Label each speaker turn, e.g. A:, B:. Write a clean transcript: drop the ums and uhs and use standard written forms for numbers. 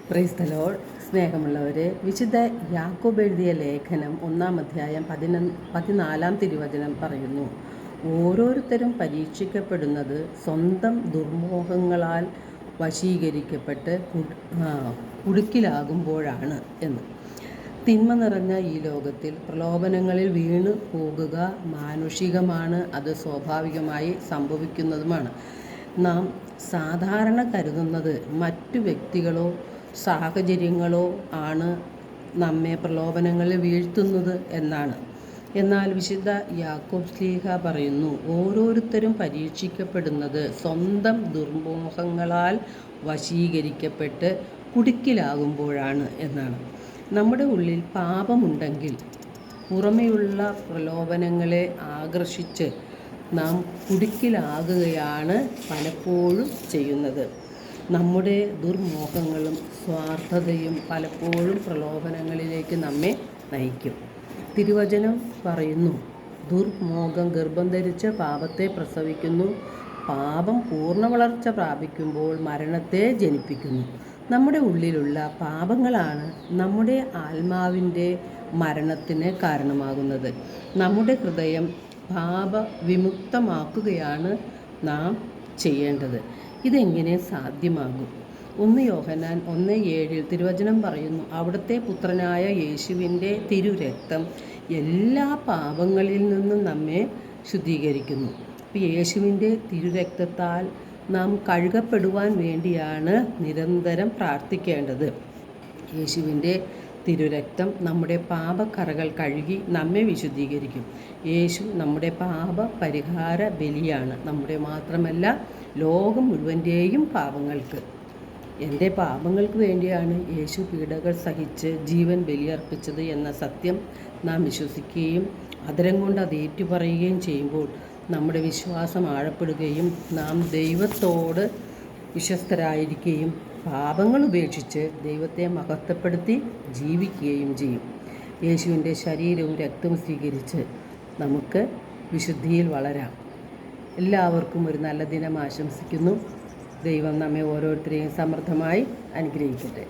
A: Praise the Lord. സ്നേഹമുള്ളവരെ, വിശുദ്ധ യാക്കോബ് എഴുതിയ ലേഖനം 1-ാം അധ്യായം 14-ാം തിരുവചനം പറയുന്നു, ഓരോരുത്തരും പരീക്ഷിക്കപ്പെടുന്നത് സ്വന്തം ദുർമോഹങ്ങളാൽ വശീകരിക്കപ്പെട്ട് കുടുക്കിലാകുമ്പോഴാണ് എന്ന്. തിന്മ നിറഞ്ഞ ഈ ലോകത്തിൽ പ്രലോഭനങ്ങളിൽ വീണു പോകുക മാനുഷികമാണ്, അത് സ്വാഭാവികമായി സംഭവിക്കുന്നതുമാണ്. നാം സാധാരണ കരുതുന്നത് മറ്റു വ്യക്തികളോ സാഹചര്യങ്ങളോ ആണ് നമ്മെ പ്രലോഭനങ്ങളിൽ വീഴ്ത്തുന്നത് എന്നാണ്. എന്നാൽ വിശുദ്ധ യാക്കോബ് ശ്ലീഹ പറയുന്നു, ഓരോരുത്തരും പരീക്ഷിക്കപ്പെടുന്നത് സ്വന്തം ദുർമോഹങ്ങളാൽ വശീകരിക്കപ്പെട്ട് കുടുക്കിലാകുമ്പോഴാണ് എന്നാണ്. നമ്മുടെ ഉള്ളിൽ പാപമുണ്ടെങ്കിൽ പുറമെയുള്ള പ്രലോഭനങ്ങളെ ആകർഷിച്ച് നാം കുടുക്കിലാകുകയാണ് പലപ്പോഴും ചെയ്യുന്നത്. നമ്മുടെ ദുർമോഹങ്ങളും സ്വാർത്ഥതയും പലപ്പോഴും പ്രലോഭനങ്ങളിലേക്ക് നമ്മെ നയിക്കും. തിരുവചനം പറയുന്നു, ദുർമോഹം ഗർഭം ധരിച്ച് പാപത്തെ പ്രസവിക്കുന്നു, പാപം പൂർണ്ണ വളർച്ച പ്രാപിക്കുമ്പോൾ മരണത്തെ ജനിപ്പിക്കുന്നു. നമ്മുടെ ഉള്ളിലുള്ള പാപങ്ങളാണ് നമ്മുടെ ആത്മാവിൻ്റെ മരണത്തിന് കാരണമാകുന്നത്. നമ്മുടെ ഹൃദയം പാപവിമുക്തമാക്കുകയാണ് നാം ചെയ്യേണ്ടത്. ഇതെങ്ങനെ സാധ്യമാകും? 1 യോഹന്നാൻ 1:7 തിരുവചനം പറയുന്നു, അവിടുത്തെ പുത്രനായ യേശുവിൻ്റെ തിരുരക്തം എല്ലാ പാപങ്ങളിൽ നിന്നും നമ്മെ ശുദ്ധീകരിക്കുന്നു. യേശുവിൻ്റെ തിരുരക്തത്താൽ നാം കഴുകപ്പെടുവാൻ വേണ്ടിയാണ് നിരന്തരം പ്രാർത്ഥിക്കേണ്ടത്. യേശുവിൻ്റെ തിരുരക്തം നമ്മുടെ പാപക്കറകൾ കഴുകി നമ്മെ വിശുദ്ധീകരിക്കും. യേശു നമ്മുടെ പാപ പരിഹാര ബലിയാണ്, നമ്മുടെ മാത്രമല്ല ലോകം മുഴുവൻ്റെയും പാപങ്ങൾക്ക്. എൻ്റെ പാപങ്ങൾക്ക് വേണ്ടിയാണ് യേശു പീഡകൾ സഹിച്ച് ജീവൻ ബലിയർപ്പിച്ചത് എന്ന സത്യം നാം വിശ്വസിക്കുകയും അതരം കൊണ്ട് അത് ഏറ്റുപറയുകയും ചെയ്യുമ്പോൾ നമ്മുടെ വിശ്വാസം ആഴപ്പെടുകയും നാം ദൈവത്തോട് വിശ്വസ്തരായിരിക്കുകയും പാപങ്ങൾ ഉപേക്ഷിച്ച് ദൈവത്തെ മഹത്വപ്പെടുത്തി ജീവിക്കുകയും ചെയ്യും. യേശുവിൻ്റെ ശരീരവും രക്തവും സ്വീകരിച്ച് നമുക്ക് വിശുദ്ധിയിൽ വളരാം. എല്ലാവർക്കും ഒരു നല്ല ദിനം ആശംസിക്കുന്നു. ദൈവം നമ്മെ ഓരോരുത്തരെയും സമൃദ്ധമായി അനുഗ്രഹിക്കട്ടെ.